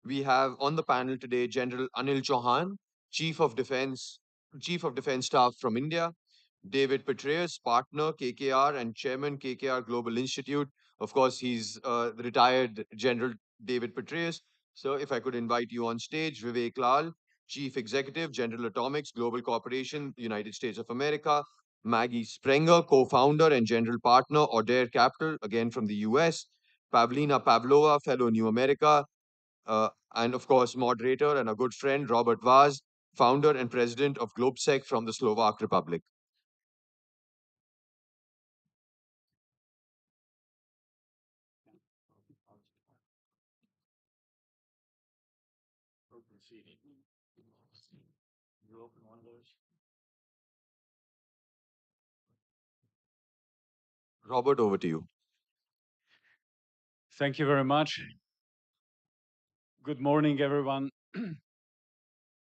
We have on the panel today General Anil Chauhan, Chief of Defense Staff from India, David Petraeus, partner KKR and chairman KKR Global Institute. Of course, he's the retired General David Petraeus. So, if I could invite you on stage, Vivek Lal, Chief Executive, General Atomics Global Corporation, United States of America, Maggie Sprenger, co-founder and general partner, Adair Capital, again from the US, Pavlina Pavlova, fellow New America, and of course, moderator and a good friend, Robert Vaz, founder and president of GlobeSec from the Slovak Republic. Robert, over to you. Thank you very much. Good morning, everyone.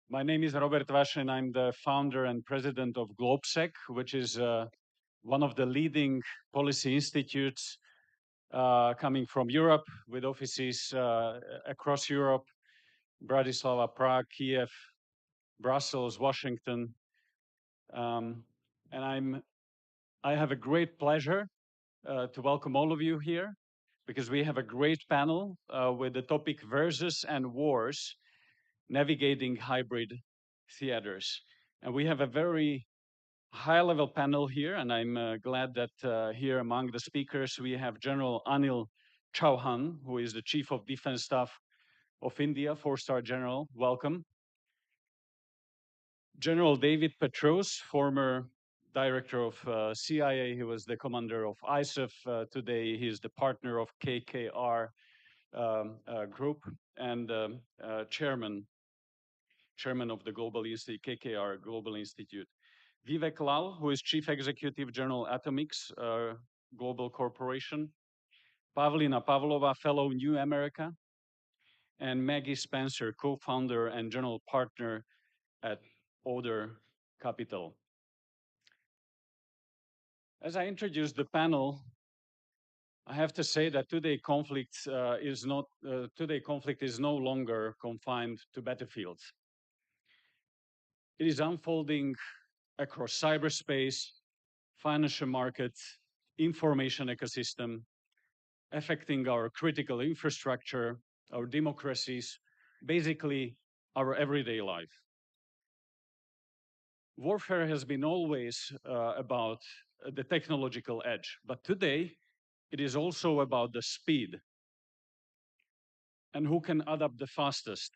My name is Robert Vaš, and I'm the founder and president of GlobeSec, which is one of the leading policy institutes coming from Europe, with offices across Europe: Bratislava, Prague, Kiev, Brussels, Washington. And I have a great pleasure to welcome all of you here, because we have a great panel with the topic Versus and Wars, Navigating Hybrid Theaters. And we have a very high-level panel here, and I'm glad that here among the speakers we have General Anil Chauhan, who is the Chief of Defense Staff of India, four-star general. Welcome. General David Petraeus, former director of CIA. He was the commander of ISAF. Today, he's the partner of KKR Group and chairman of the Global Institute, KKR Global Institute. Vivek Lal, who is Chief Executive General Atomics Global Corporation. Pavlina Pavlova, fellow New America. And Maggie Spencer, co-founder and general partner at Oder Capital. As I introduce the panel, I have to say that today conflict is no longer confined to battlefields. It is unfolding across cyberspace, financial markets, information ecosystem, affecting our critical infrastructure, our democracies, basically our everyday life. Warfare has been always about the technological edge, but today it is also about the speed and who can adapt the fastest,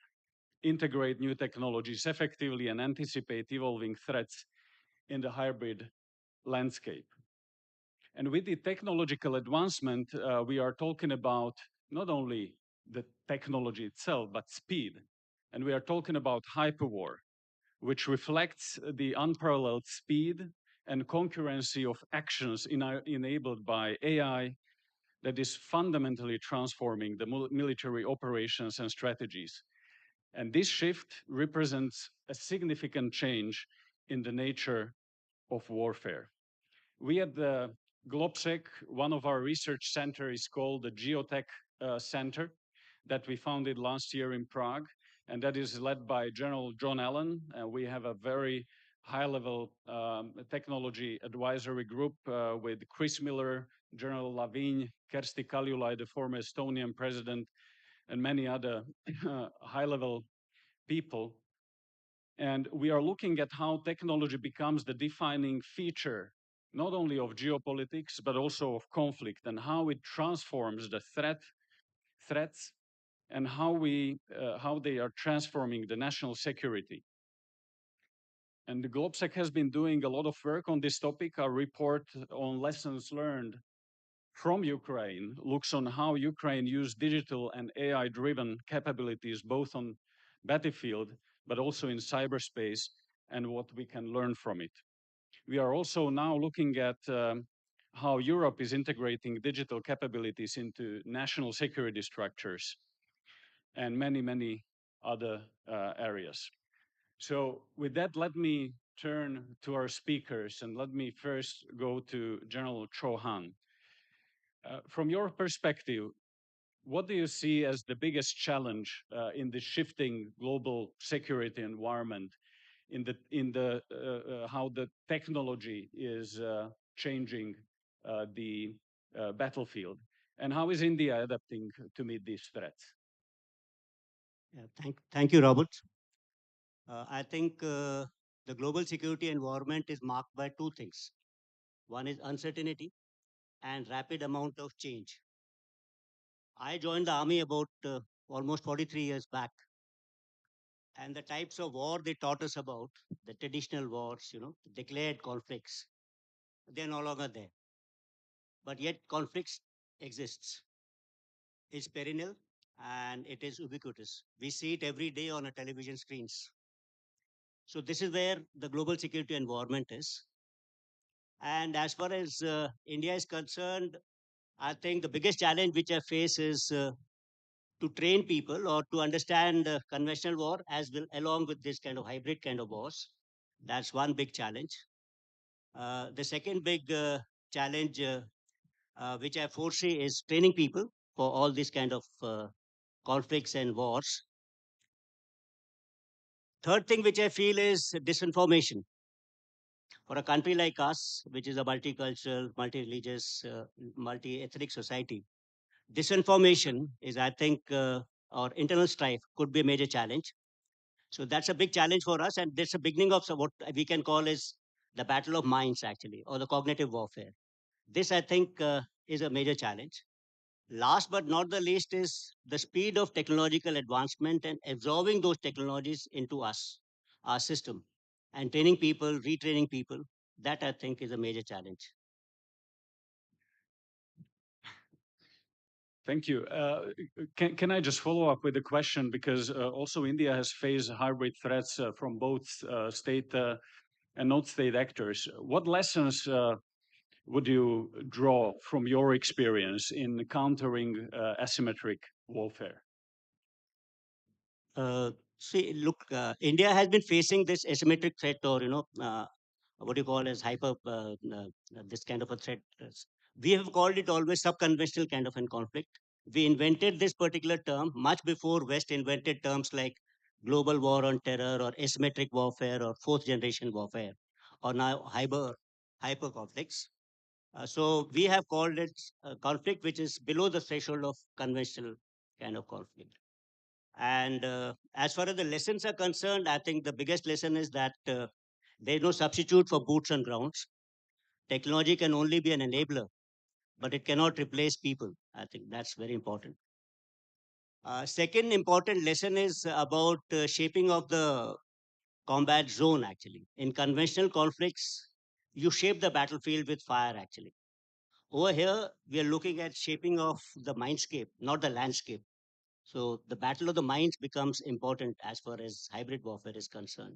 integrate new technologies effectively, and anticipate evolving threats in the hybrid landscape. And with the technological advancement, we are talking about not only the technology itself, but speed. And we are talking about hyperwar, which reflects the unparalleled speed and concurrency of actions enabled by AI that is fundamentally transforming the military operations and strategies. And this shift represents a significant change in the nature of warfare. We at the GlobeSec, one of our research centers is called the Geotech Center that we founded last year in Prague, and that is led by General John Allen. We have a very high-level technology advisory group with Chris Miller, General Lavigne, Kersti Kaljulaid, the former Estonian president, and many other high-level people. And we are looking at how technology becomes the defining feature not only of geopolitics, but also of conflict, and how it transforms the threats, and how they are transforming the national security. And the GlobeSec has been doing a lot of work on this topic. Our report on lessons learned from Ukraine looks on how Ukraine used digital and AI-driven capabilities, both on battlefield, but also in cyberspace, and what we can learn from it. We are also now looking at how Europe is integrating digital capabilities into national security structures and many, many other areas. So with that, let me turn to our speakers, and let me first go to General Chauhan. From your perspective, what do you see as the biggest challenge in the shifting global security environment, in the how the technology is changing the battlefield, and how is India adapting to meet these threats? Yeah, thank you, Robert. I think the global security environment is marked by two things. One is uncertainty and rapid amount of change. I joined the army about almost 43 years back, and the types of war they taught us about, the traditional wars, declared conflicts, they're no longer there. But yet conflicts exists. It's perennial and it is ubiquitous. We see it every day on our television screens. So this is where the global security environment is. And as far as India is concerned, I think the biggest challenge which I face is to train people or to understand conventional war as well, along with this kind of hybrid kind of wars. That's one big challenge. The second big challenge which I foresee is training people for all these kind of conflicts and wars. Third thing which I feel is disinformation. For a country like us, which is a multicultural, multi-religious, multi-ethnic society, disinformation is, I think, or internal strife could be a major challenge. So that's a big challenge for us, and that's a beginning of what we can call is the battle of minds, actually, or the cognitive warfare. This, I think, is a major challenge. Last but not the least is the speed of technological advancement and absorbing those technologies into us, our system, and training people, retraining people. That I think is a major challenge. Thank you. Can I just follow up with a question? Because also India has faced hybrid threats from both state and non-state actors. What lessons would you draw from your experience in countering asymmetric warfare? See, look, India has been facing this asymmetric threat, or what you call as this kind of a threat. We have called it always subconventional kind of a conflict. We invented this particular term much before West invented terms like global war on terror or asymmetric warfare or fourth generation warfare or now hyper conflicts. So we have called it a conflict which is below the threshold of conventional kind of conflict. And as far as the lessons are concerned, I think the biggest lesson is that there is no substitute for boots on grounds. Technology can only be an enabler, but it cannot replace people. I think that's very important. Second important lesson is about shaping of the combat zone, actually. In conventional conflicts, you shape the battlefield with fire, actually. Over here, we are looking at shaping of the mindscape, not the landscape. So the battle of the minds becomes important as far as hybrid warfare is concerned.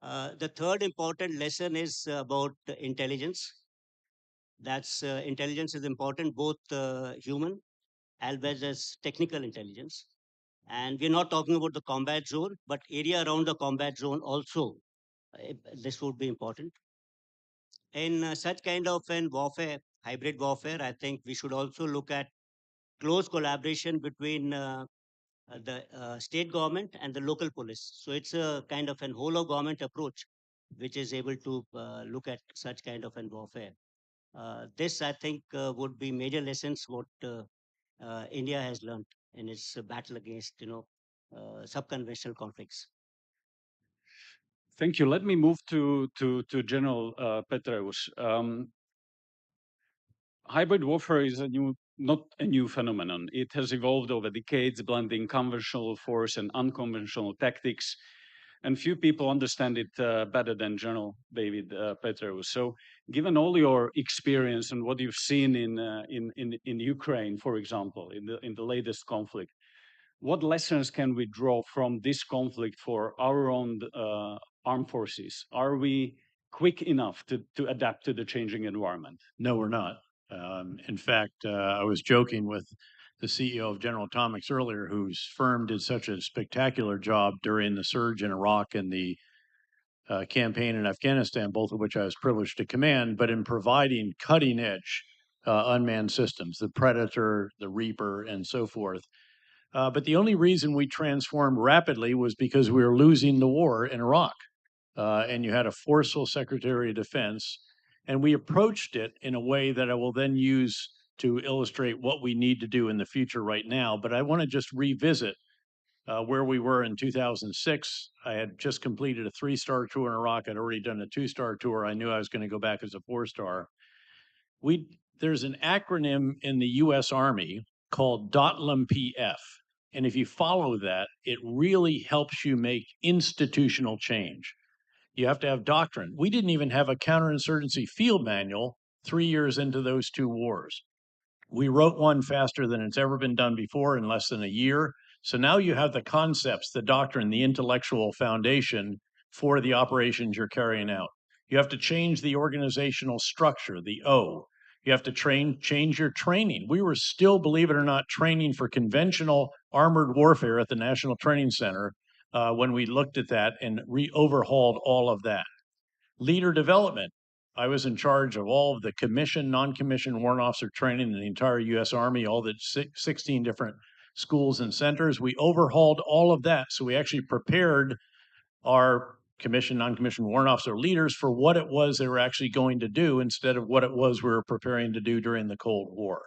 The third important lesson is about intelligence. That's intelligence is important, both human as well as technical intelligence. And we're not talking about the combat zone, but area around the combat zone also. This would be important. In such kind of an warfare, hybrid warfare, I think we should also look at close collaboration between the state government and the local police. So it's a kind of an whole of government approach, which is able to look at such kind of an warfare. This, I think, would be major lessons what India has learned in its battle against, subconventional conflicts. Thank you. Let me move to General Petraeus. Hybrid warfare is not a new phenomenon. It has evolved over decades, blending conventional force and unconventional tactics. And few people understand it better than General David Petraeus. So, given all your experience and what you've seen in Ukraine, for example, in the latest conflict, what lessons can we draw from this conflict for our own armed forces? Are we quick enough to adapt to the changing environment? No, we're not. In fact, I was joking with the CEO of General Atomics earlier, whose firm did such a spectacular job during the surge in Iraq and the campaign in Afghanistan, both of which I was privileged to command, but in providing cutting edge unmanned systems, the Predator, the Reaper, and so forth. But the only reason we transformed rapidly was because we were losing the war in Iraq. And you had a forceful Secretary of Defense. And we approached it in a way that I will then use to illustrate what we need to do in the future right now. But I want to just revisit where we were in 2006. I had just completed a 3-star tour in Iraq. I'd already done a 2-star tour. I knew I was going to go back as a 4-star. There's an acronym in the U.S. Army called DOTLM-PF. And if you follow that, it really helps you make institutional change. You have to have doctrine. We didn't even have a counterinsurgency field manual 3 years into those 2 wars. We wrote one faster than it's ever been done before in less than a year. So now you have the concepts, the doctrine, the intellectual foundation for the operations you're carrying out. You have to change the organizational structure, the O. You have to change your training. We were still, believe it or not, training for conventional armored warfare at the National Training Center when we looked at that and overhauled all of that. Leader development. I was in charge of all of the commissioned, non-commissioned warrant officer training in the entire U.S. Army, all the 16 different schools and centers. We overhauled all of that. So we actually prepared our commissioned, non-commissioned warrant officer leaders for what it was they were actually going to do instead of what it was we were preparing to do during the Cold War.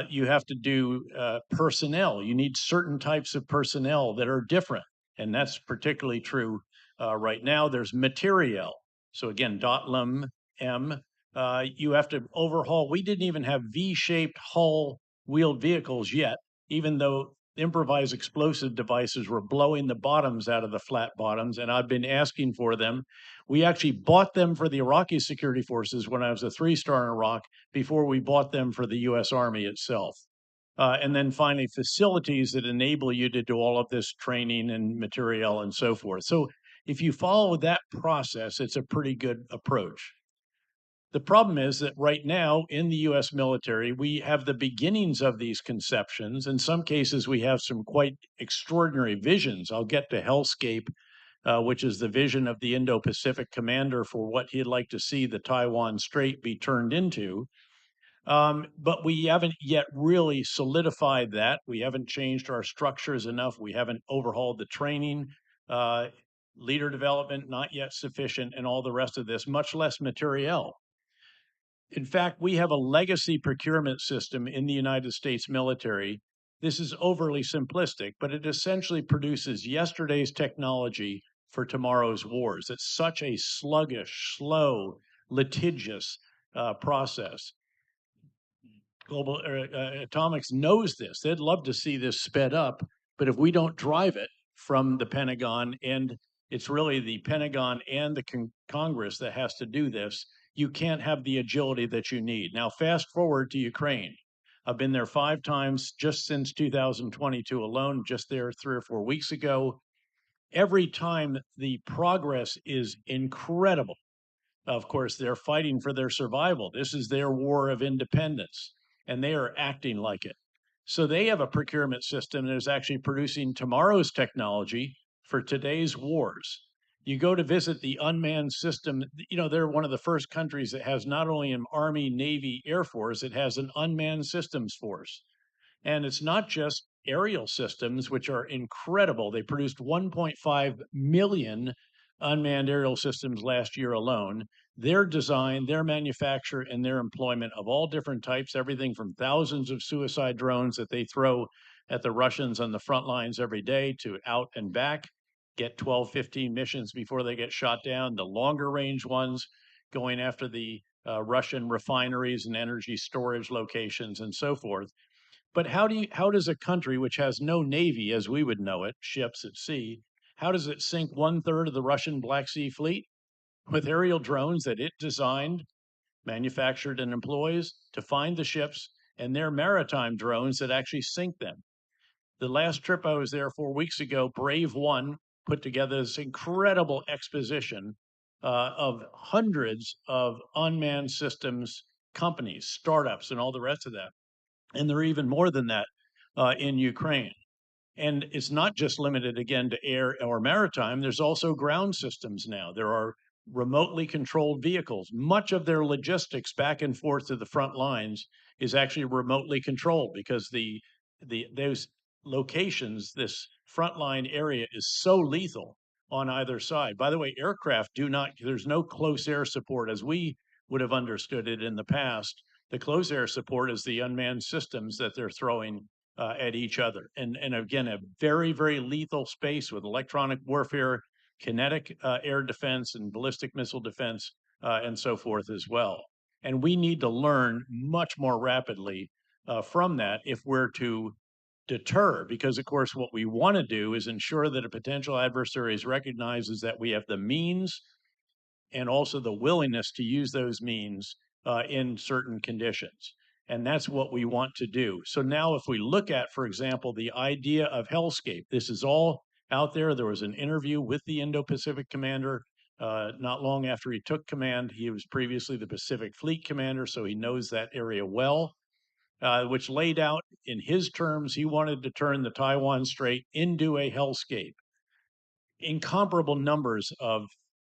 You have to do personnel. You need certain types of personnel that are different. And that's particularly true right now. There's materiel. So again, DOTLM, M, you have to overhaul. We didn't even have V-shaped hull wheeled vehicles yet, even though improvised explosive devices were blowing the bottoms out of the flat bottoms, and I've been asking for them. We actually bought them for the Iraqi security forces when I was a 3-star in Iraq before we bought them for the U.S. Army itself. And then finally, facilities that enable you to do all of this training and material and so forth. So if you follow that process, it's a pretty good approach. The problem is that right now in the U.S. military, we have the beginnings of these conceptions. In some cases, we have some quite extraordinary visions. I'll get to Hellscape, which is the vision of the Indo-Pacific commander for what he'd like to see the Taiwan Strait be turned into. But we haven't yet really solidified that. We haven't changed our structures enough. We haven't overhauled the training. Leader development, not yet sufficient, and all the rest of this, much less materiel. In fact, we have a legacy procurement system in the United States military. This is overly simplistic, but it essentially produces yesterday's technology for tomorrow's wars. It's such a sluggish, slow, litigious process. Global Atomics knows this. They'd love to see this sped up, but if we don't drive it from the Pentagon, and it's really the Pentagon and the Congress that has to do this, you can't have the agility that you need. Now, fast forward to Ukraine. I've been there 5 times just since 2022 alone, just there 3 or 4 weeks ago. Every time the progress is incredible. Of course, they're fighting for their survival. This is their war of independence, and they are acting like it. So they have a procurement system that is actually producing tomorrow's technology for today's wars. You go to visit the unmanned system, you know, they're one of the first countries that has not only an Army, Navy, Air Force, it has an unmanned systems force. And it's not just aerial systems, which are incredible. They produced 1.5 million unmanned aerial systems last year alone. Their design, their manufacture, and their employment of all different types, everything from thousands of suicide drones that they throw at the Russians on the front lines every day to out and back, get 12, 15 missions before they get shot down, the longer range ones going after the Russian refineries and energy storage locations and so forth. But how does a country which has no navy as we would know it, ships at sea, how does it sink 1/3 of the Russian Black Sea Fleet? With aerial drones that it designed, manufactured, and employs to find the ships, and their maritime drones that actually sink them. The last trip I was there 4 weeks ago, Brave One put together this incredible exposition of hundreds of unmanned systems companies, startups, and all the rest of that. And there are even more than that in Ukraine. And it's not just limited, again, to air or maritime. There's also ground systems now. There are remotely controlled vehicles. Much of their logistics back and forth to the front lines is actually remotely controlled because those locations, this frontline area is so lethal on either side. By the way, aircraft do not, there's no close air support as we would have understood it in the past. The close air support is the unmanned systems that they're throwing at each other. And again, a very, very lethal space with electronic warfare, kinetic air defense, and ballistic missile defense, and so forth as well. And we need to learn much more rapidly from that if we're to deter, because of course what we want to do is ensure that a potential adversary recognizes that we have the means and also the willingness to use those means in certain conditions. And that's what we want to do. So now if we look at, for example, the idea of Hellscape, this is all out there. There was an interview with the Indo-Pacific commander not long after he took command. He was previously the Pacific Fleet commander, so he knows that area well, which laid out in his terms, he wanted to turn the Taiwan Strait into a hellscape. Incomparable numbers of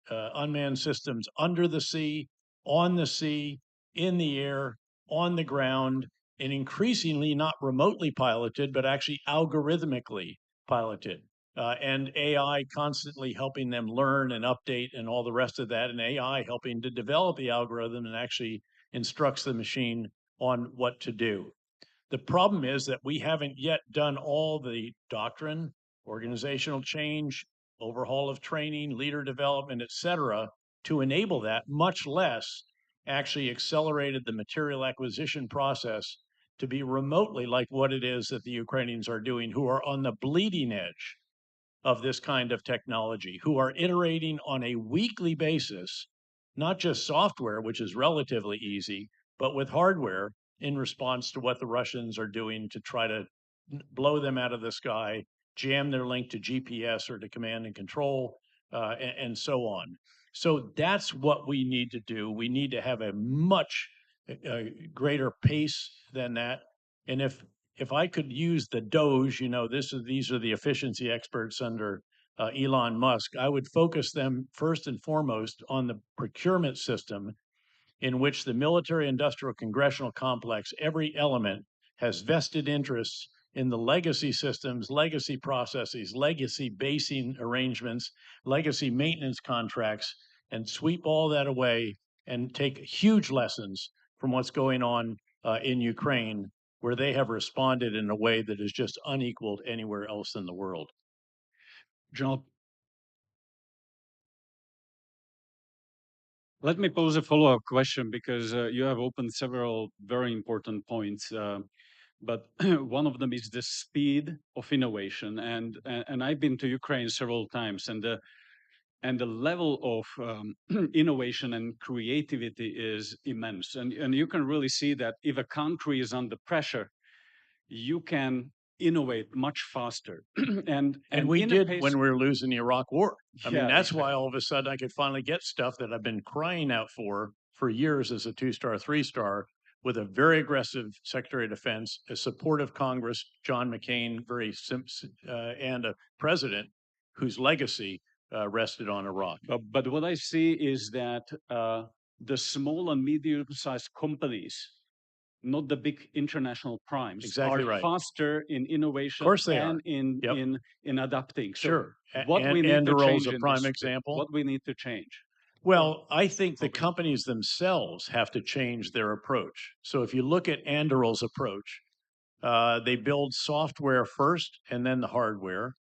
unmanned systems under the sea, on the sea, in the air, on the ground, and increasingly not remotely piloted, but actually algorithmically piloted. And AI constantly helping them learn and update and all the rest of that, and AI helping to develop the algorithm and actually instructs the machine on what to do. The problem is that we haven't yet done all the doctrine, organizational change, overhaul of training, leader development, et cetera, to enable that, much less actually accelerated the material acquisition process to be remotely like what it is that the Ukrainians are doing, who are on the bleeding edge of this kind of technology, who are iterating on a weekly basis, not just software, which is relatively easy, but with hardware in response to what the Russians are doing to try to blow them out of the sky, jam their link to GPS or to command and control, and so on. So that's what we need to do. We need to have a much greater pace than that. And if I could use the Doge, you know, these are the efficiency experts under Elon Musk, I would focus them first and foremost on the procurement system in which the military industrial congressional complex, every element has vested interests in the legacy systems, legacy processes, legacy basing arrangements, legacy maintenance contracts, and sweep all that away and take huge lessons from what's going on in Ukraine, where they have responded in a way that is just unequaled anywhere else in the world. General, let me pose a follow-up question because you have opened several very important points. But one of them is the speed of innovation, and I've been to Ukraine several times, and the level of innovation and creativity is immense, and you can really see that if a country is under pressure, you can innovate much faster. and we did pace, when we were losing the Iraq War. I mean, that's exactly. why all of a sudden I could finally get stuff that I've been crying out for years as a 2-star, 3-star, with a very aggressive Secretary of Defense, a supportive Congress, John McCain, and a president whose legacy rested on Iraq. But what I see is that the small and medium-sized companies, not the big international primes, Exactly are right. faster in innovation Of course they and are. in adapting. So sure. what we need to Anduril change is a in prime this, example. what we need to change. Well, I think the companies themselves have to change their approach. So if you look at Anduril's approach, they build software first and then the hardware.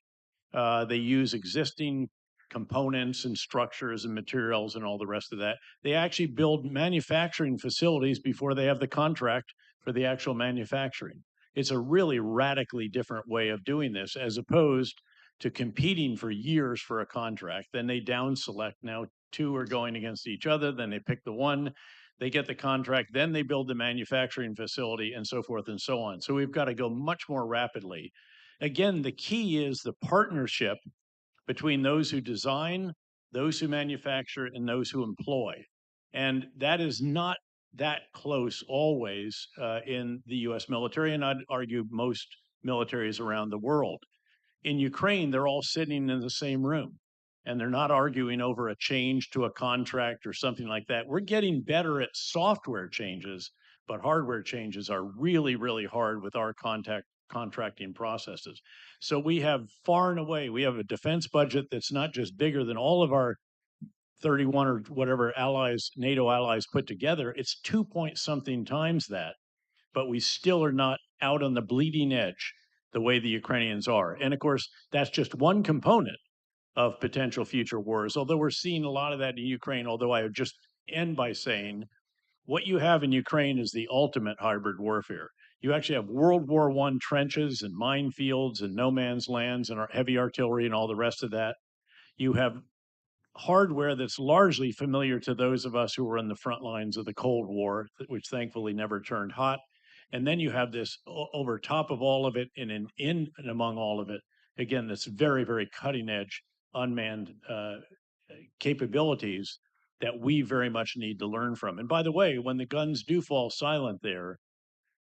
They use existing components and structures and materials and all the rest of that. They actually build manufacturing facilities before they have the contract for the actual manufacturing. It's a really radically different way of doing this, as opposed to competing for years for a contract. Then they down select. Now 2 are going against each other. Then they pick the one. They get the contract. Then they build the manufacturing facility and so forth and so on. So we've got to go much more rapidly. Again, the key is the partnership between those who design, those who manufacture, and those who employ. And that is not that close always in the US military, and I'd argue most militaries around the world. In Ukraine, they're all sitting in the same room. and they're not arguing over a change to a contract or something like that. We're getting better at software changes, but hardware changes are really, really hard with our contracting processes. So we have far and away, we have a defense budget that's not just bigger than all of our 31 or whatever allies, NATO allies put together, it's 2 point something times that, but we still are not out on the bleeding edge the way the Ukrainians are. And of course, that's just one component of potential future wars, although we're seeing a lot of that in Ukraine. Although I would just end by saying what you have in Ukraine is the ultimate hybrid warfare. You actually have World War I trenches and minefields and no man's lands and heavy artillery and all the rest of that. You have hardware that's largely familiar to those of us who were in the front lines of the Cold War, which thankfully never turned hot. And then you have this over top of all of it and in and among all of it, again, this very, very cutting edge unmanned capabilities that we very much need to learn from. And by the way, when the guns do fall silent there,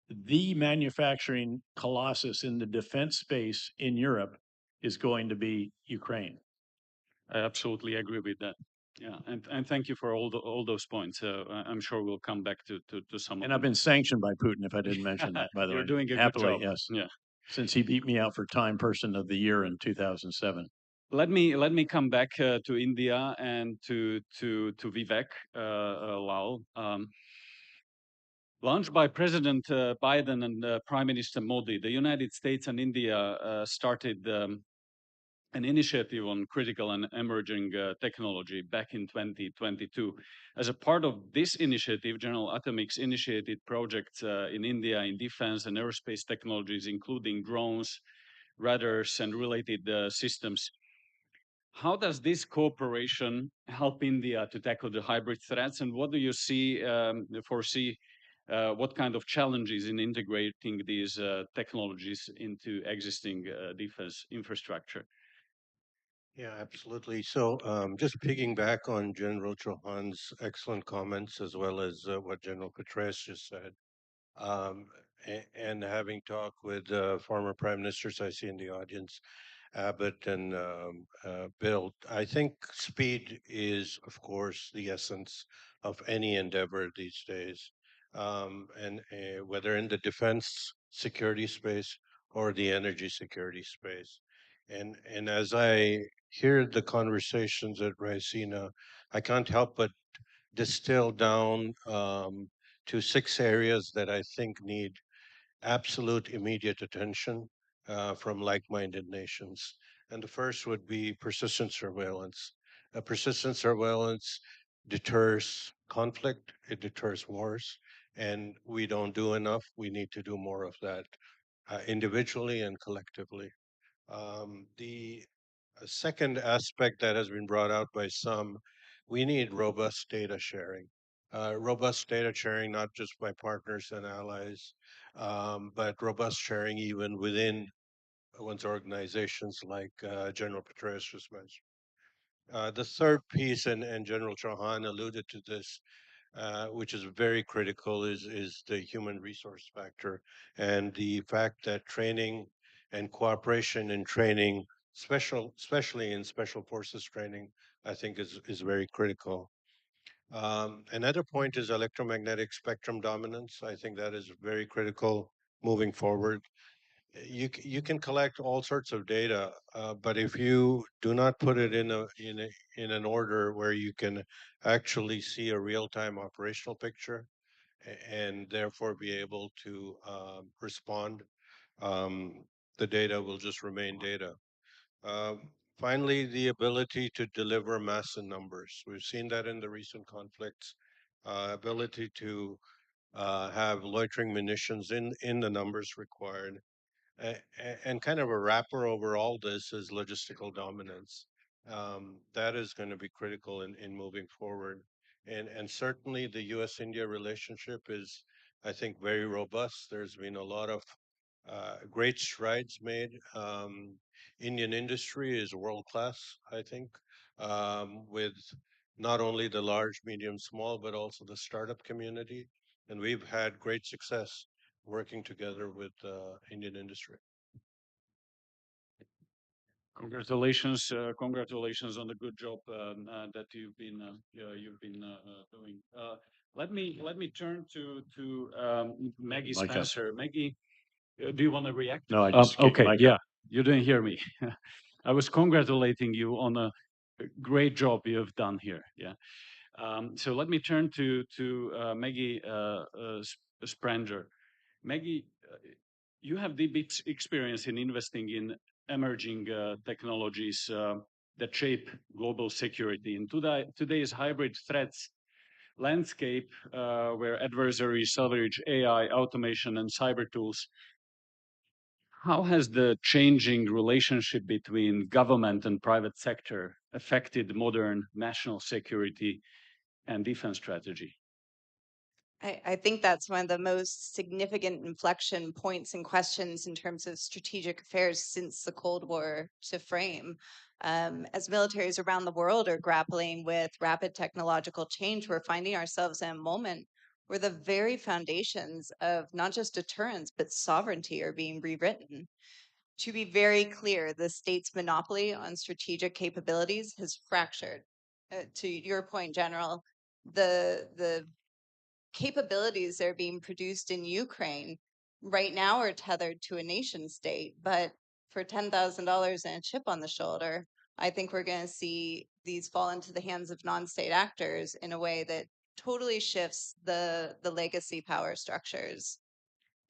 the manufacturing colossus in the defense space in Europe is going to be Ukraine. I absolutely agree with that. Yeah, and thank you for all those points. I'm sure we'll come back to some. And I've been sanctioned by Putin, if I didn't mention that, by the You're way. doing a Happily, good job. yes. Yeah. Since he beat me out for Time Person of the Year in 2007. Let me come back to India and to Vivek Lal. Launched by President Biden and Prime Minister Modi, the United States and India started an initiative on critical and emerging technology back in 2022. As a part of this initiative, General Atomics initiated projects in India in defense and aerospace technologies, including drones, radars, and related systems. How does this cooperation help India to tackle the hybrid threats, and what do you foresee what kind of challenges in integrating these technologies into existing defense infrastructure? Yeah, absolutely. So, just piggyback on General Chauhan's excellent comments, as well as what General Petraeus just said, and having talked with former prime ministers I see in the audience, Abbott and Bill, I think speed is, of course, the essence of any endeavor these days, and whether in the defense security space or the energy security space. And as I hear the conversations at Raisina, I can't help but distill down to 6 areas that I think need absolute immediate attention from like-minded nations. And the first would be persistent surveillance. Persistent surveillance deters conflict, it deters wars, and we don't do enough. We need to do more of that individually and collectively. The second aspect that has been brought out by some, we need robust data sharing. Robust data sharing, not just by partners and allies, but robust sharing even within one's organizations, like General Petraeus just mentioned. The third piece, and General Chauhan alluded to this, which is very critical, is the human resource factor and the fact that training and cooperation in training, especially in special forces training, I think is very critical. Another point is electromagnetic spectrum dominance. I think that is very critical moving forward. You can collect all sorts of data, but if you do not put it in an order where you can actually see a real-time operational picture and therefore be able to respond, the data will just remain data. Finally, the ability to deliver mass in numbers. We've seen that in the recent conflicts. Ability to have loitering munitions in the numbers required, and kind of a wrapper over all this is logistical dominance. That is going to be critical in moving forward. And certainly the US India relationship is, I think, very robust. There's been a lot of great strides made. Indian industry is world class, I think, with not only the large, medium, small, but also the startup community. And we've had great success working together with Indian industry. Congratulations, congratulations on the good job that you've been doing. Let me turn to Maggie Mic up. Spencer. Maggie, do you want to react? No, I just kicked Okay, mic up. yeah, you didn't hear me. I was congratulating you on a great job you have done here. Yeah. So let me turn to Maggie Spranger. Maggie, you have deep experience in investing in emerging technologies that shape global security. In today's hybrid threats landscape, where adversaries leverage AI, automation, and cyber tools, how has the changing relationship between government and private sector affected modern national security and defense strategy? I think that's one of the most significant inflection points and questions in terms of strategic affairs since the Cold War to frame. As militaries around the world are grappling with rapid technological change, we're finding ourselves in a moment where the very foundations of not just deterrence, but sovereignty are being rewritten. To be very clear, the state's monopoly on strategic capabilities has fractured. To your point, General, the capabilities that are being produced in Ukraine right now are tethered to a nation state, but for $10,000 and a chip on the shoulder, I think we're going to see these fall into the hands of non-state actors in a way that totally shifts the legacy power structures.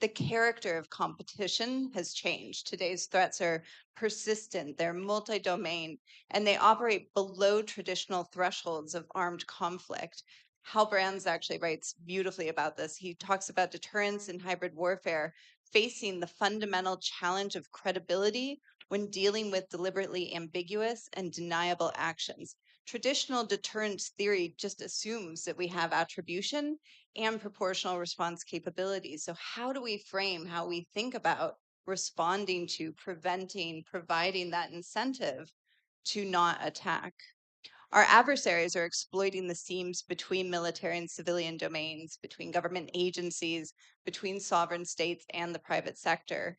The character of competition has changed. Today's threats are persistent, they're multi domain, and they operate below traditional thresholds of armed conflict. Hal Brands actually writes beautifully about this. He talks about deterrence in hybrid warfare facing the fundamental challenge of credibility when dealing with deliberately ambiguous and deniable actions. Traditional deterrence theory just assumes that we have attribution and proportional response capabilities. So, how do we frame how we think about responding to, preventing, providing that incentive to not attack? Our adversaries are exploiting the seams between military and civilian domains, between government agencies, between sovereign states and the private sector.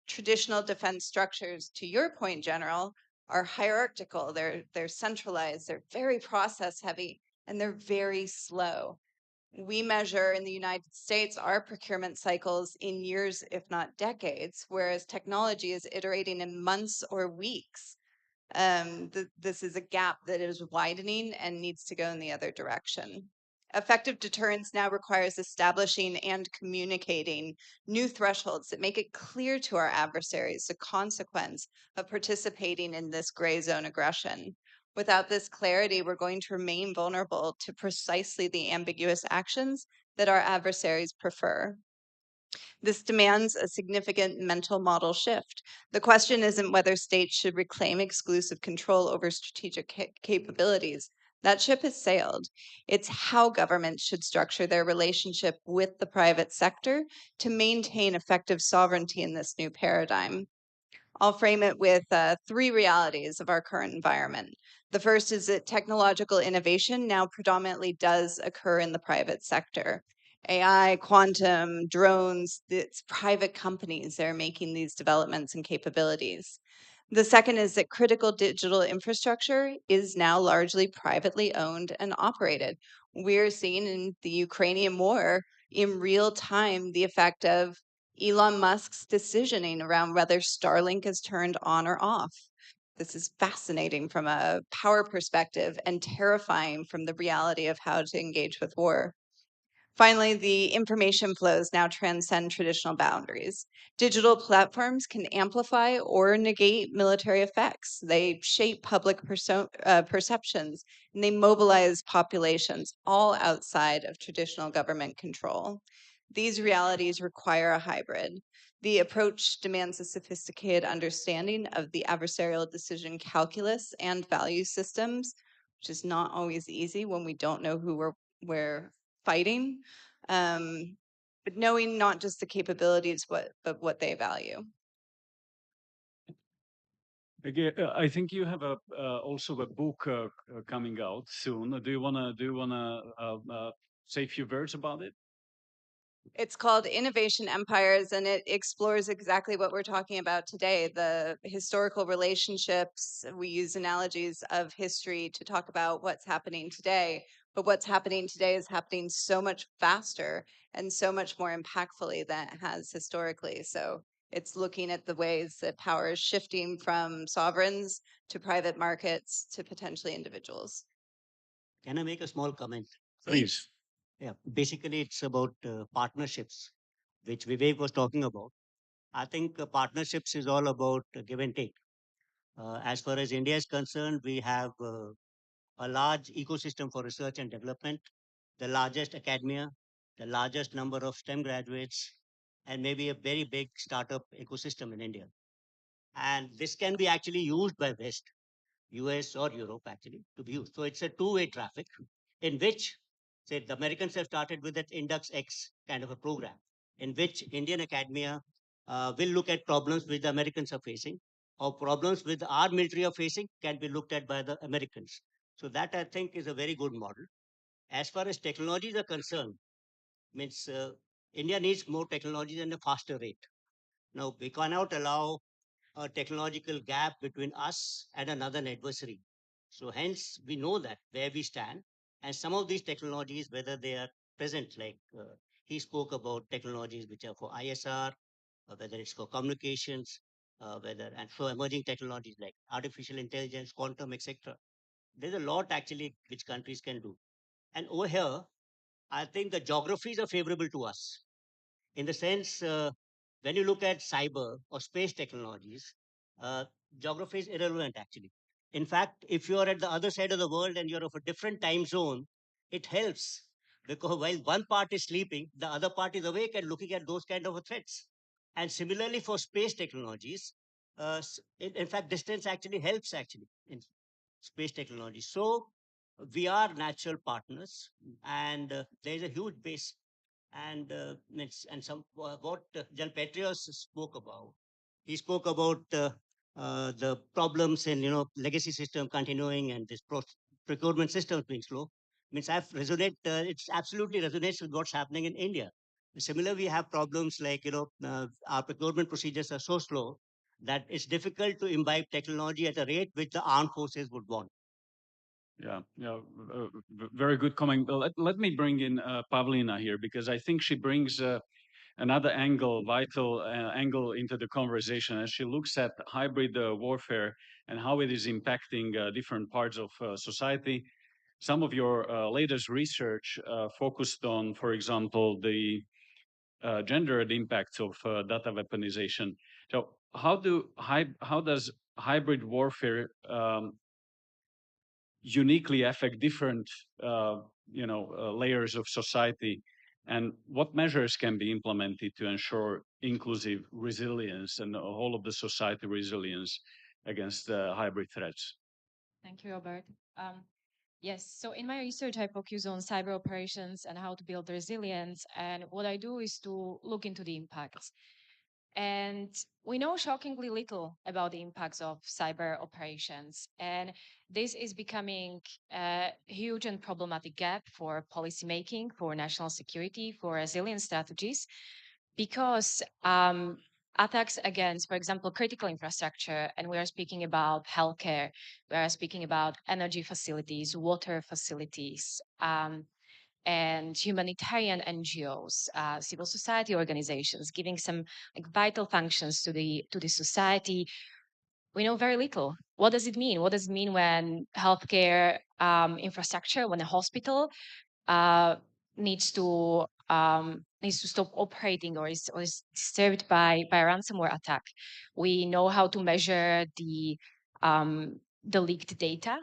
Traditional defense structures, to your point, General, are hierarchical, they're centralized, they're very process heavy, and they're very slow. We measure in the United States our procurement cycles in years, if not decades, whereas technology is iterating in months or weeks. This is a gap that is widening and needs to go in the other direction. Effective deterrence now requires establishing and communicating new thresholds that make it clear to our adversaries the consequence of participating in this gray zone aggression. Without this clarity, we're going to remain vulnerable to precisely the ambiguous actions that our adversaries prefer. This demands a significant mental model shift. The question isn't whether states should reclaim exclusive control over strategic capabilities. That ship has sailed. It's how governments should structure their relationship with the private sector to maintain effective sovereignty in this new paradigm. I'll frame it with three realities of our current environment. The first is that technological innovation now predominantly does occur in the private sector. AI, quantum, drones, it's private companies that are making these developments and capabilities. The second is that critical digital infrastructure is now largely privately owned and operated. We're seeing in the Ukrainian war in real time the effect of Elon Musk's decisioning around whether Starlink is turned on or off. This is fascinating from a power perspective and terrifying from the reality of how to engage with war. Finally, the information flows now transcend traditional boundaries. Digital platforms can amplify or negate military effects. They shape public perceptions and they mobilize populations all outside of traditional government control. These realities require a hybrid. The approach demands a sophisticated understanding of the adversarial decision calculus and value systems, which is not always easy when we don't know who we're fighting, but knowing not just the capabilities, but what they value. Again, I think you have also a book coming out soon. Do you wanna say a few words about it? It's called Innovation Empires, and it explores exactly what we're talking about today, the historical relationships. We use analogies of history to talk about what's happening today, but what's happening today is happening so much faster and so much more impactfully than it has historically. So it's looking at the ways that power is shifting from sovereigns to private markets to potentially individuals. Can I make a small comment? Please. Yeah, basically it's about partnerships, which Vivek was talking about. I think partnerships is all about give and take. As far as India is concerned, we have a large ecosystem for research and development, the largest academia, the largest number of STEM graduates, and maybe a very big startup ecosystem in India. And this can be actually used by West, US or Europe actually to be used. So it's a two-way traffic in which, say, the Americans have started with that Index X kind of a program in which Indian academia will look at problems which the Americans are facing or problems which our military are facing can be looked at by the Americans. So that I think is a very good model. As far as technologies are concerned, means India needs more technologies and a faster rate. Now we cannot allow a technological gap between us and another adversary. So hence we know that where we stand, and some of these technologies, whether they are present, like he spoke about technologies which are for ISR, whether it's for communications, whether and for emerging technologies like artificial intelligence, quantum, etc. There's a lot actually which countries can do. And over here, I think the geographies are favorable to us in the sense when you look at cyber or space technologies, uh, geography is irrelevant actually. In fact, if you are at the other side of the world and you're of a different time zone, it helps because while one part is sleeping, the other part is awake and looking at those kind of threats. And similarly for space technologies, in fact, distance actually helps actually in space technology. So we are natural partners, and there is a huge base and and some what Jan Petrios spoke about. He spoke about the problems in legacy system continuing and this procurement systems being slow. Means I've resonate. It's absolutely resonates with what's happening in India. Similar, we have problems like our procurement procedures are so slow that it's difficult to imbibe technology at a rate which the armed forces would want. Yeah, very good comment. Let me bring in Pavlina here because I think she brings another angle, vital angle into the conversation as she looks at hybrid warfare and how it is impacting different parts of society. Some of your latest research focused on, for example, the gendered impacts of data weaponization. So how does hybrid warfare uniquely affect different layers of society, and what measures can be implemented to ensure inclusive resilience and the whole of the society resilience against hybrid threats? Thank you, Robert. Yes, so in my research, I focus on cyber operations and how to build resilience. And what I do is to look into the impacts. And we know shockingly little about the impacts of cyber operations. And this is becoming a huge and problematic gap for policymaking, for national security, for resilience strategies, because attacks against, for example, critical infrastructure, and we are speaking about healthcare, we are speaking about energy facilities, water facilities, and humanitarian NGOs, civil society organizations, giving some like vital functions to the society. We know very little. What does it mean? What does it mean when healthcare infrastructure, when a hospital uh, needs to stop operating or is disturbed by a ransomware attack? We know how to measure the leaked data.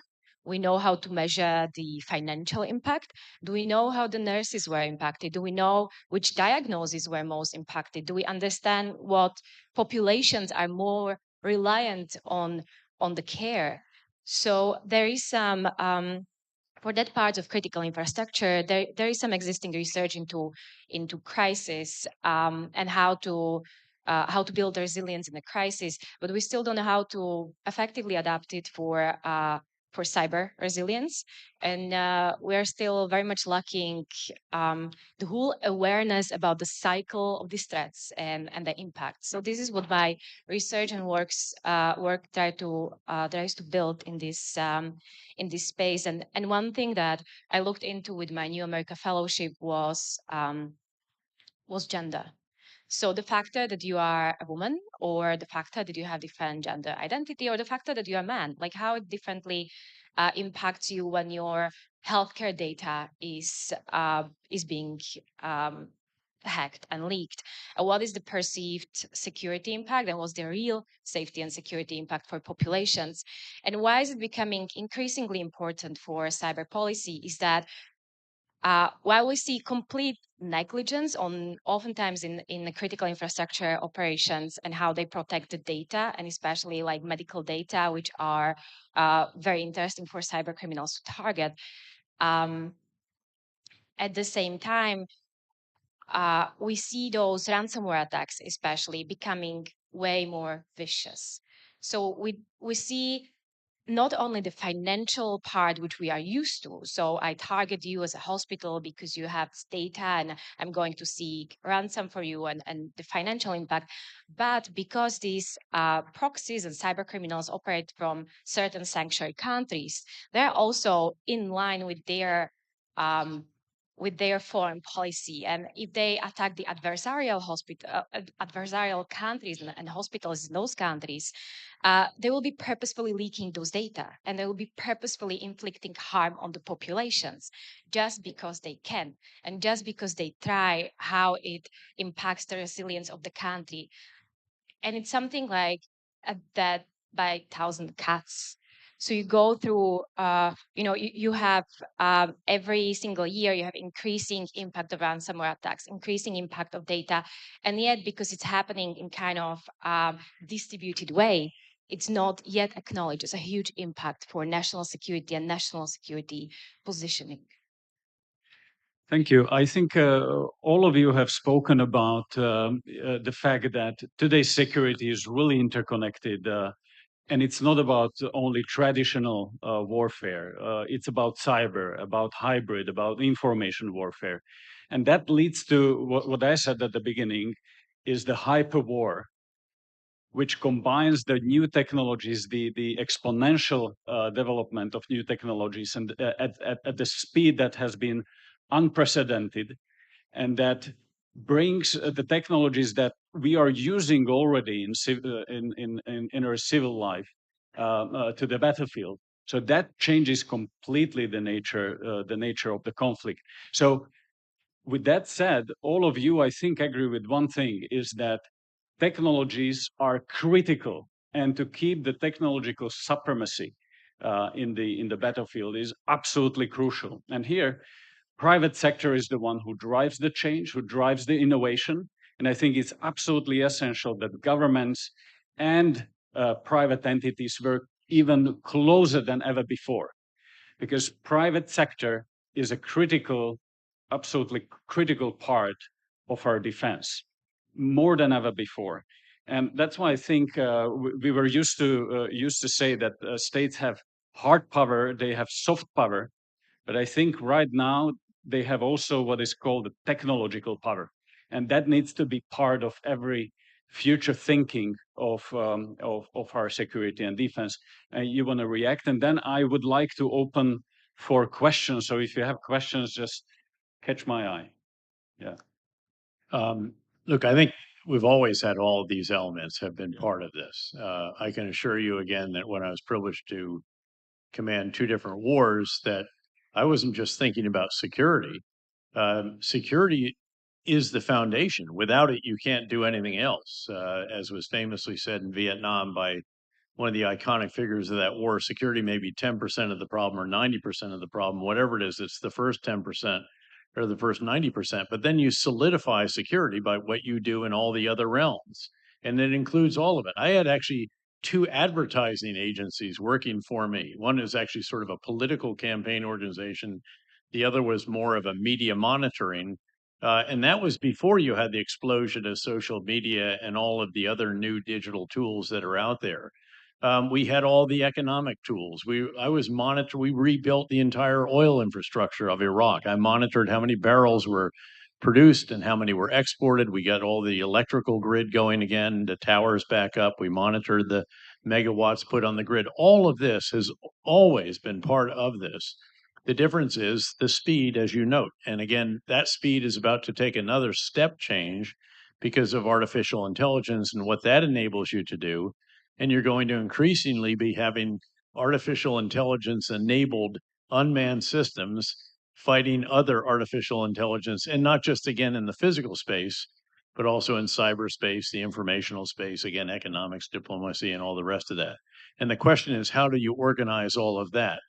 We know how to measure the financial impact. Do we know how the nurses were impacted? Do we know which diagnoses were most impacted? Do we understand what populations are more reliant on the care? So there is some for that part of critical infrastructure, there is some existing research into crisis and how to build resilience in a crisis, but we still don't know how to effectively adapt it for cyber resilience. And we are still very much lacking the whole awareness about the cycle of these threats and the impact. So this is what my research and work tries to build in this space. And one thing that I looked into with my New America Fellowship was gender. So the factor that you are a woman, or the factor that you have different gender identity, or the factor that you are a man, like how it differently impacts you when your healthcare data is being hacked and leaked. What is the perceived security impact, and what's the real safety and security impact for populations? And why is it becoming increasingly important for cyber policy is that while we see complete negligence on oftentimes in the critical infrastructure operations and how they protect the data, and especially like medical data, which are very interesting for cyber criminals to target. At the same time, we see those ransomware attacks especially becoming way more vicious. So we see not only the financial part, which we are used to. So I target you as a hospital because you have data and I'm going to seek ransom for you and the financial impact. But because these proxies and cyber criminals operate from certain sanctuary countries, they're also in line with their foreign policy. And if they attack the adversarial countries and hospitals in those countries, they will be purposefully leaking those data, and they will be purposefully inflicting harm on the populations just because they can, and just because they try how it impacts the resilience of the country. And it's something like a death by 1,000 cuts. So you go through, you have every single year, you have increasing impact of ransomware attacks, increasing impact of data. And yet, because it's happening in kind of distributed way, it's not yet acknowledged as a huge impact for national security and national security positioning. Thank you. I think all of you have spoken about the fact that today's security is really interconnected. And it's not about only traditional warfare. It's about cyber, about hybrid, about information warfare. And that leads to what I said at the beginning, is the hyper war, which combines the new technologies, the exponential development of new technologies, and at the speed that has been unprecedented, and that brings the technologies that we are using already in our civil life to the battlefield. So that changes completely the nature of the conflict. So with that said, all of you, I think, agree with one thing, is that technologies are critical, and to keep the technological supremacy in the battlefield is absolutely crucial. And here, private sector is the one who drives the change, who drives the innovation. And I think it's absolutely essential that governments and private entities work even closer than ever before, because private sector is a absolutely critical part of our defense, more than ever before. And that's why I think we were used to say that states have hard power, they have soft power, but I think right now they have also what is called the technological power, and that needs to be part of every future thinking of our security and defense. You want to react, and then I would like to open for questions. So if you have questions, just catch my eye. Yeah. Look, I think we've always had all of these elements have been part of this. I can assure you again that when I was privileged to command two different wars, that I wasn't just thinking about security. Security is the foundation. Without it, you can't do anything else. As was famously said in Vietnam by one of the iconic figures of that war, security may be 10% of the problem or 90% of the problem, whatever it is, it's the first 10% or the first 90%. But then you solidify security by what you do in all the other realms. And it includes all of it. I had actually two advertising agencies working for me. One is actually sort of a political campaign organization. The other was more of a media monitoring. And that was before you had the explosion of social media and all of the other new digital tools that are out there. We had all the economic tools. We rebuilt the entire oil infrastructure of Iraq. I monitored how many barrels were produced and how many were exported. We got all the electrical grid going again, the towers back up. We monitored the megawatts put on the grid. All of this has always been part of this. The difference is the speed, as you note. And again, that speed is about to take another step change because of artificial intelligence and what that enables you to do. And you're going to increasingly be having artificial intelligence enabled unmanned systems fighting other artificial intelligence, and not just again in the physical space, but also in cyberspace, the informational space, again, economics, diplomacy, and all the rest of that. And the question is, how do you organize all of that?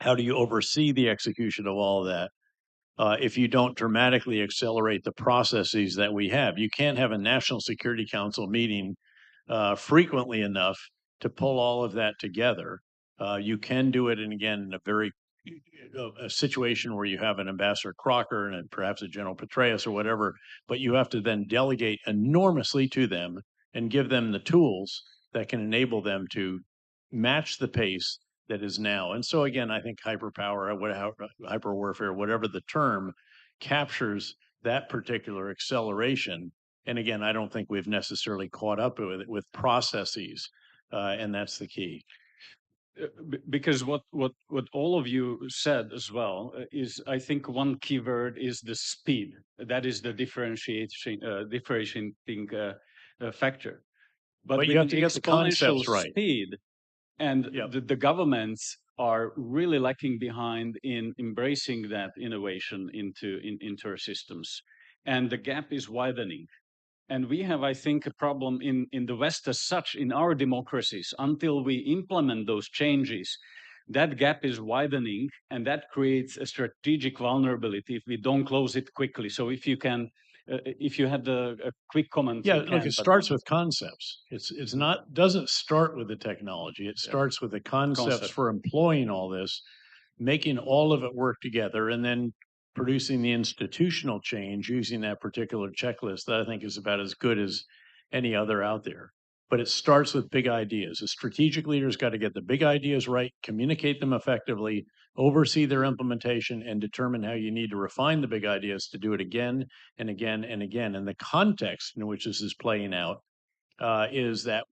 How do you oversee the execution of all of that? If you don't dramatically accelerate the processes that we have, you can't have a National Security Council meeting frequently enough to pull all of that together. You can do it, and again, in a very a situation where you have an Ambassador Crocker and perhaps a General Petraeus or whatever, but you have to then delegate enormously to them and give them the tools that can enable them to match the pace that is now. And so again, I think hyperpower, hyper warfare, whatever the term, captures that particular acceleration. And again, I don't think we've necessarily caught up with it with processes, and that's the key. Because what all of you said as well is, I think one key word is the speed. That is the differentiating factor. But you with have to get the concepts exponential right. speed, and Yep. the governments are really lacking behind in embracing that innovation into our systems, and the gap is widening. And we have, I think, a problem in the West as such, in our democracies. Until we implement those changes, that gap is widening, and that creates a strategic vulnerability if we don't close it quickly. So if you can, if you had a quick comment. Yeah, you look, can, it but- starts with concepts. It's not doesn't start with the technology. It Yeah. starts with the concepts Concept. for employing all this, making all of it work together, and then producing the institutional change using that particular checklist that I think is about as good as any other out there. But it starts with big ideas. A strategic leader's got to get the big ideas right, communicate them effectively, oversee their implementation, and determine how you need to refine the big ideas to do it again and again and again. And the context in which this is playing out is that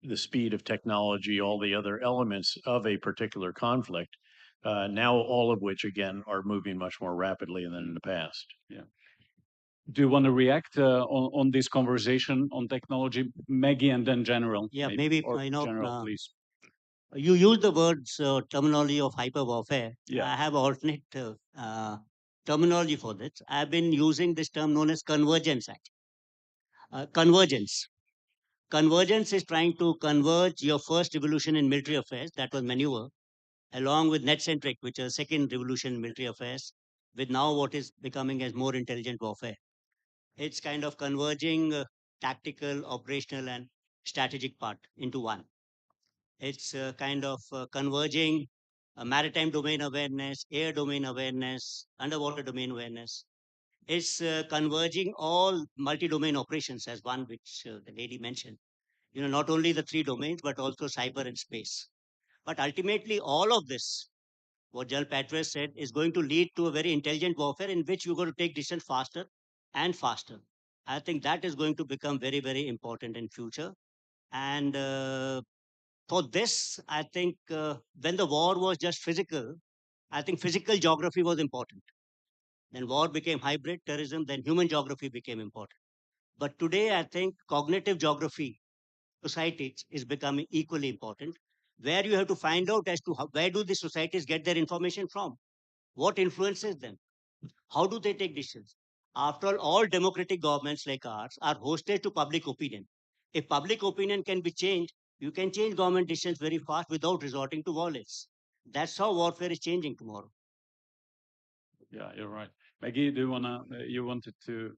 the speed of technology, all the other elements of a particular conflict, now all of which again are moving much more rapidly than in the past. Do you want to react on this conversation on technology, Maggie, and then General? Yeah, maybe, Or General, uh, please. You use the words terminology of hyper warfare. Yeah. I have alternate terminology for this. I've been using this term known as convergence. Convergence. Convergence is trying to converge your first revolution in military affairs, that was maneuver, along with net-centric, which is second revolution in military affairs, with now what is becoming as more intelligent warfare. It's kind of converging tactical, operational, and strategic part into one. It's kind of converging maritime domain awareness, air domain awareness, underwater domain awareness. It's converging all multi-domain operations as one, which the lady mentioned. You know, not only the three domains, but also cyber and space. But ultimately, all of this, what General Petraeus said, is going to lead to a very intelligent warfare in which you're going to take decisions faster and faster. I think that is going to become very, very important in future. And for this, I think when the war was just physical, I think physical geography was important. Then war became hybrid terrorism, then human geography became important. But today, I think cognitive geography, societies, is becoming equally important, where you have to find out as to where do the societies get their information from? What influences them? How do they take decisions? After all democratic governments like ours are hosted to public opinion. If public opinion can be changed, you can change government decisions very fast without resorting to violence. That's how warfare is changing tomorrow. Yeah, you're right. Maggie, do you you wanted to?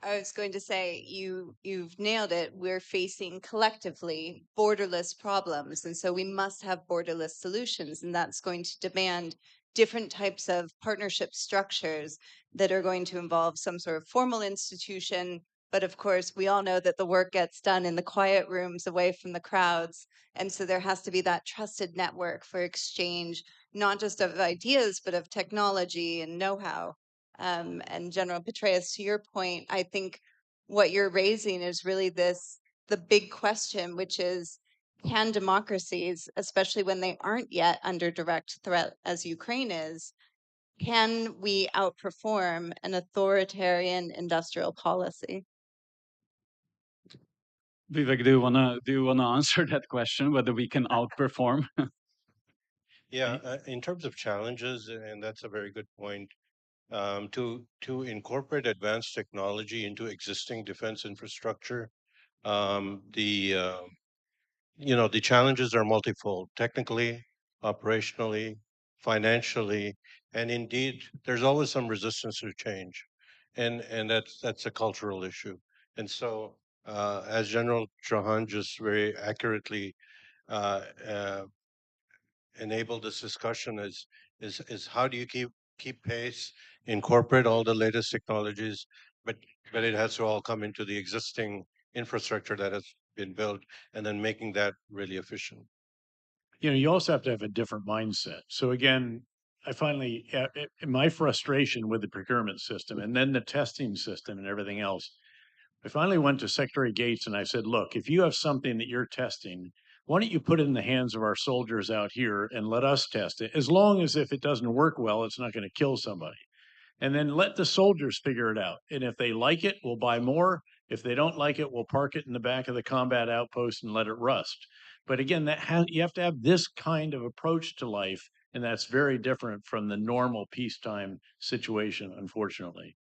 I was going to say you've nailed it. We're facing collectively borderless problems, and so we must have borderless solutions, and that's going to demand different types of partnership structures that are going to involve some sort of formal institution But of course, we all know that the work gets done in the quiet rooms away from the crowds. And so there has to be that trusted network for exchange, not just of ideas, but of technology and know how. And General Petraeus, to your point, I think what you're raising is really the big question, which is, can democracies, especially when they aren't yet under direct threat as Ukraine is, can we outperform an authoritarian industrial policy? Vivek, do you wanna answer that question, whether we can outperform? Yeah, in terms of challenges, and that's a very good point. To incorporate advanced technology into existing defense infrastructure, the the challenges are multifold: technically, operationally, financially, and indeed, there's always some resistance to change, and that's a cultural issue. And so, as General Chauhan just very accurately uh, uh, enabled this discussion, is how do you keep pace, incorporate all the latest technologies, but it has to all come into the existing infrastructure that has been built, and then making that really efficient. You also have to have a different mindset. So again, I finally, my frustration with the procurement system and then the testing system and everything else, I finally went to Secretary Gates and I said, look, if you have something that you're testing, why don't you put it in the hands of our soldiers out here and let us test it? As long as if it doesn't work well, it's not going to kill somebody. And then let the soldiers figure it out. And if they like it, we'll buy more. If they don't like it, we'll park it in the back of the combat outpost and let it rust. But again, you have to have this kind of approach to life, and that's very different from the normal peacetime situation, unfortunately.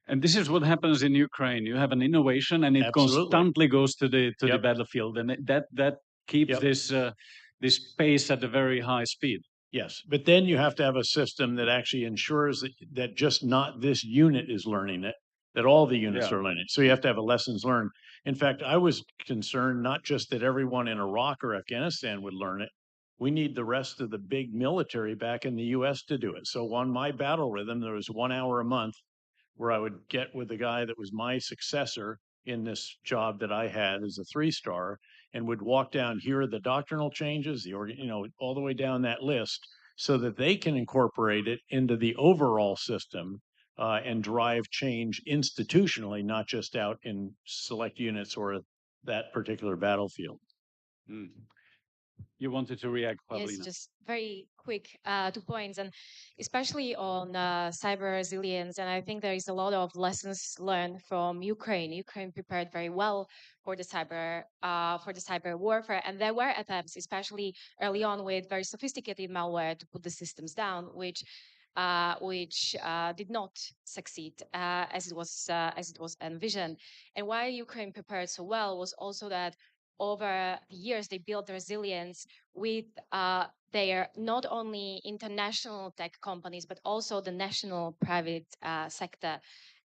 And this is what happens in Ukraine. You have an innovation, and it Absolutely. constantly goes to the Yep. battlefield, and that keeps Yep. this pace at a very high speed. Yes, but then you have to have a system that actually ensures that just not this unit is learning it, that all the units Yeah. are learning it. So you have to have a lessons learned. In fact, I was concerned not just that everyone in Iraq or Afghanistan would learn it. We need the rest of the big military back in the US to do it. So on my battle rhythm, there was 1 hour a month where I would get with the guy that was my successor in this job that I had as a 3-star, and would walk down, here are the doctrinal changes, all the way down that list, so that they can incorporate it into the overall system and drive change institutionally, not just out in select units or that particular battlefield. Mm. You wanted to react, Yes, Pavlina. just very quick 2 points, and especially on cyber resilience. And I think there is a lot of lessons learned from Ukraine. Ukraine prepared very well for the cyber warfare, and there were attempts, especially early on, with very sophisticated malware to put the systems down, which did not succeed as it was envisioned. And why Ukraine prepared so well was also that over the years they built resilience with their not only international tech companies but also the national private sector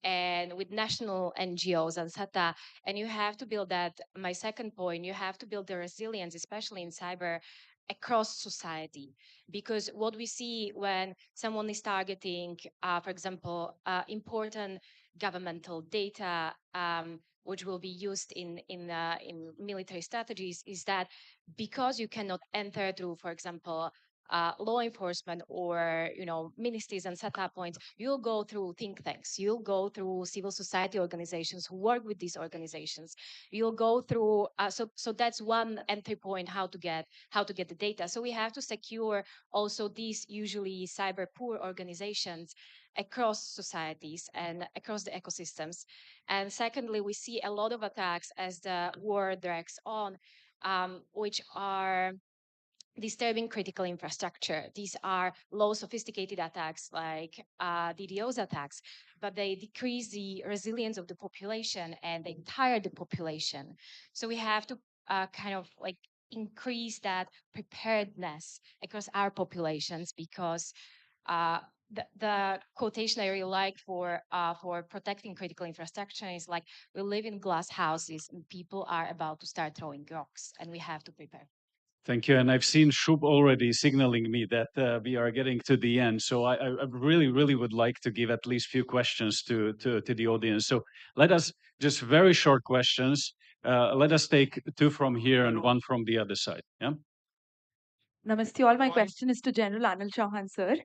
and with national NGOs, etc. And you have to build that. My second point, you have to build the resilience, especially in cyber, across society, because what we see when someone is targeting, for example, important governmental data, which will be used in military strategies, is that because you cannot enter through, for example, law enforcement or ministries and setup points, you'll go through think tanks, you'll go through civil society organizations who work with these organizations, you'll go through so that's one entry point, how to get the data. So we have to secure also these usually cyber poor organizations across societies and across the ecosystems. And secondly, we see a lot of attacks as the war drags on, which are disturbing critical infrastructure. These are low sophisticated attacks like DDoS attacks, but they decrease the resilience of the population and they tire the population. So we have to kind of like increase that preparedness across our populations, because the quotation I really like for protecting critical infrastructure is like, we live in glass houses and people are about to start throwing rocks and we have to prepare. Thank you. And I've seen Shub already signaling me that we are getting to the end. So I really, really would like to give at least few questions to the audience. So let us just very short questions. Let us take two from here and one from the other side. Yeah. Namaste all. My question is to General Anil Chauhan, sir.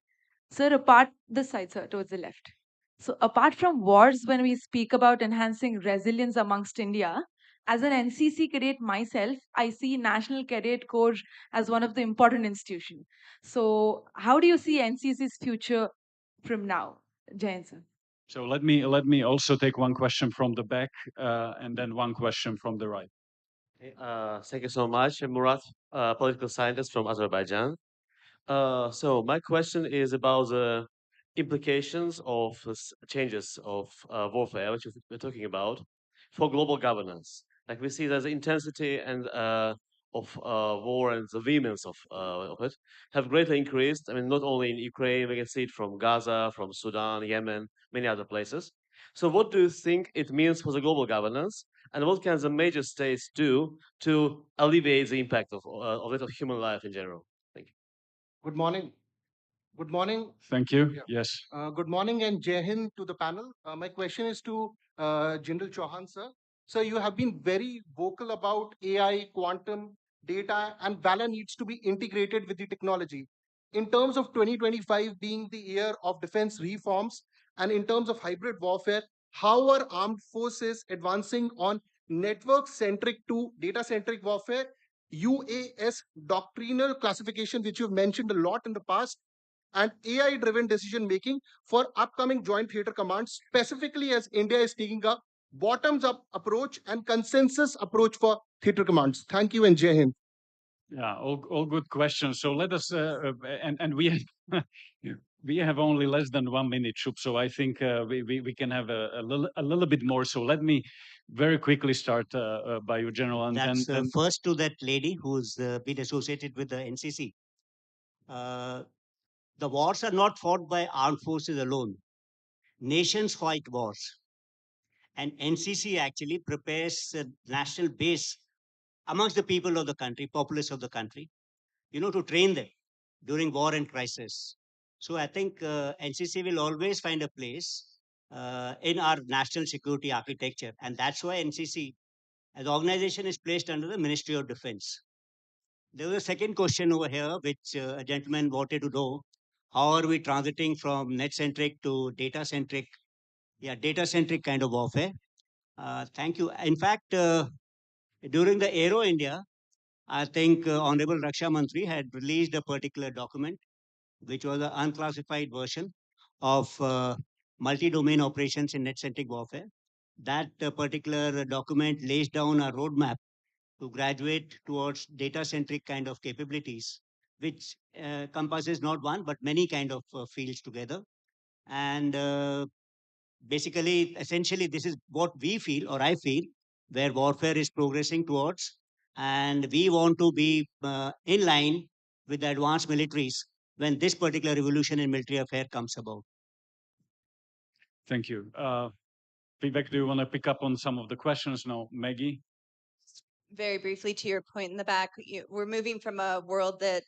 Sir, apart this side, sir, towards the left. So, apart from wars, when we speak about enhancing resilience amongst India, as an NCC cadet myself, I see National Cadet Corps as one of the important institutions. So, how do you see NCC's future from now, Jayan sir? So let me also take one question from the back and then one question from the right. Thank you so much, Murat, political scientist from Azerbaijan. So my question is about the implications of changes of warfare, which we're talking about, for global governance. Like we see that the intensity and of war and the vehemence of it have greatly increased. I mean, not only in Ukraine, we can see it from Gaza, from Sudan, Yemen, many other places. So what do you think it means for the global governance? And what can the major states do to alleviate the impact of it of human life in general? Thank you. Good morning. Good morning. Thank you. Yeah. Yes. Good morning and Jai Hind to the panel. My question is to General Chauhan, sir. So you have been very vocal about AI, quantum, data, and valor needs to be integrated with the technology. In terms of 2025 being the year of defense reforms, and in terms of hybrid warfare, how are armed forces advancing on network-centric to data-centric warfare, UAS doctrinal classification, which you've mentioned a lot in the past, and AI driven decision making for upcoming Joint Theater Commands, specifically as India is taking a bottoms up approach and consensus approach for theater commands. Thank you and Jai Hind. Yeah, all good questions. So let us, and we have, we have only less than 1 minute, Shub. So I think we can have a little bit more. So let me very quickly start by you, General. And That's then first to that lady who's been associated with the NCC. The wars are not fought by armed forces alone. Nations fight wars. And NCC actually prepares a national base amongst the people of the country, populace of the country, to train them during war and crisis. So I think NCC will always find a place in our national security architecture. And that's why NCC as organization is placed under the Ministry of Defense. There was a second question over here, which a gentleman wanted to know. How are we transiting from net-centric to data-centric? Yeah, data-centric kind of warfare. Thank you. In fact, during the Aero India, I think Honorable Raksha Mantri had released a particular document, which was an unclassified version of multi-domain operations in net-centric warfare. That particular document lays down a roadmap to graduate towards data-centric kind of capabilities, which compasses not one, but many kind of fields together. And basically, essentially, this is what we feel, or I feel, where warfare is progressing towards. And we want to be in line with the advanced militaries when this particular revolution in military affair comes about. thank you. Vivek, do you want to pick up on some of the questions now? Maggie? Very briefly to your point in the back, we're moving from a world that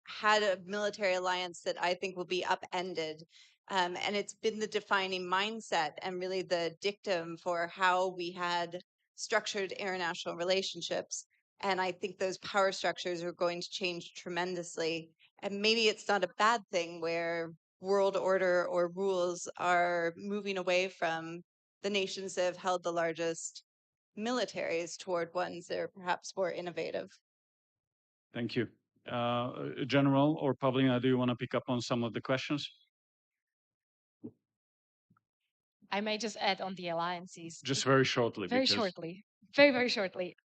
had a military alliance that I think will be upended. And it's been the defining mindset and really the dictum for how we had structured international relationships. And I think those power structures are going to change tremendously. And maybe it's not a bad thing where world order or rules are moving away from the nations that have held the largest militaries toward ones that are perhaps more innovative. Thank you. General or Pavlina, do you want to pick up on some of the questions? I may just add on the alliances. Just very shortly. Very because- shortly. Very shortly.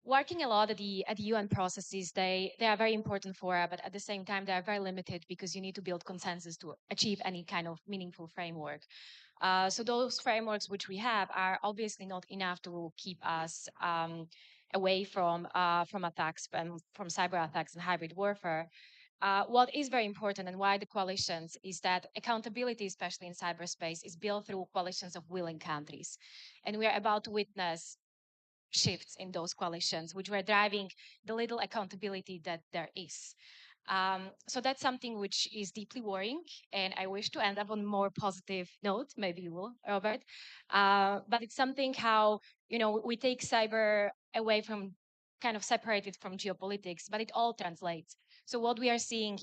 Working a lot at the UN processes, they are very important for, but at the same time, they are very limited because you need to build consensus to achieve any kind of meaningful framework. So those frameworks which we have are obviously not enough to keep us away from attacks and from cyber attacks and hybrid warfare. What is very important and why the coalitions is that accountability, especially in cyberspace, is built through coalitions of willing countries. And we are about to witness shifts in those coalitions, which were driving the little accountability that there is. So that's something which is deeply worrying, and I wish to end up on a more positive note. Maybe you will, Robert. But it's something how we take cyber away from kind of separated from geopolitics, but it all translates. So what we are seeing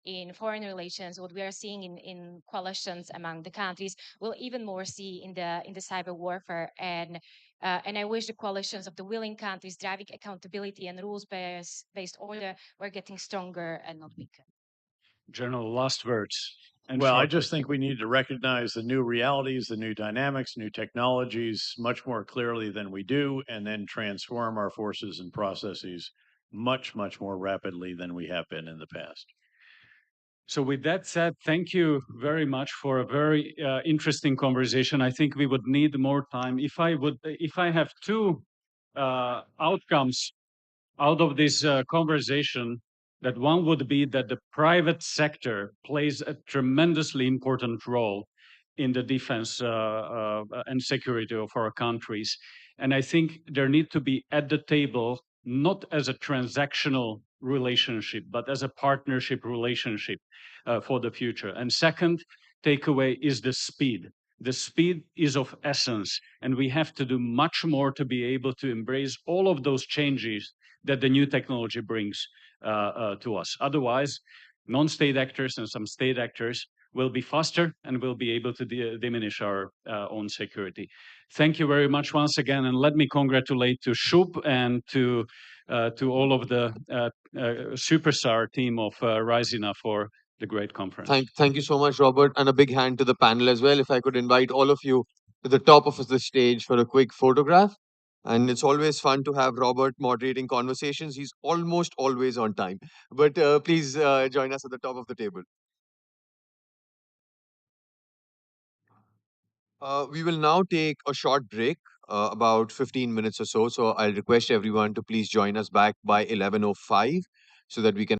in foreign relations, what we are seeing in coalitions among the countries, we'll even more see in the cyber warfare. And I wish the coalitions of the willing countries driving accountability and rules-based order were getting stronger and not weaker. General, last words. And Well, I short just think question. we need to recognize the new realities, the new dynamics, new technologies much more clearly than we do, and then transform our forces and processes much, much more rapidly than we have been in the past. So with that said, thank you very much for a very interesting conversation. I think we would need more time. If I have two outcomes out of this conversation, that one would be that the private sector plays a tremendously important role in the defense and security of our countries. And I think there need to be at the table, not as a transactional relationship, but as a partnership relationship for the future. And second takeaway is the speed. The speed is of essence, and we have to do much more to be able to embrace all of those changes that the new technology brings to us. Otherwise, non-state actors and some state actors will be faster and will be able to diminish our own security. Thank you very much once again, and let me congratulate to Shub and to all of the superstar team of Risina for the great conference. Thank you so much, Robert, and a big hand to the panel as well. If I could invite all of you to the top of the stage for a quick photograph. And it's always fun to have Robert moderating conversations. He's almost always on time. But please join us at the top of the table. We will now take a short break, about 15 minutes or so. So I'll request everyone to please join us back by 11:05 so that we can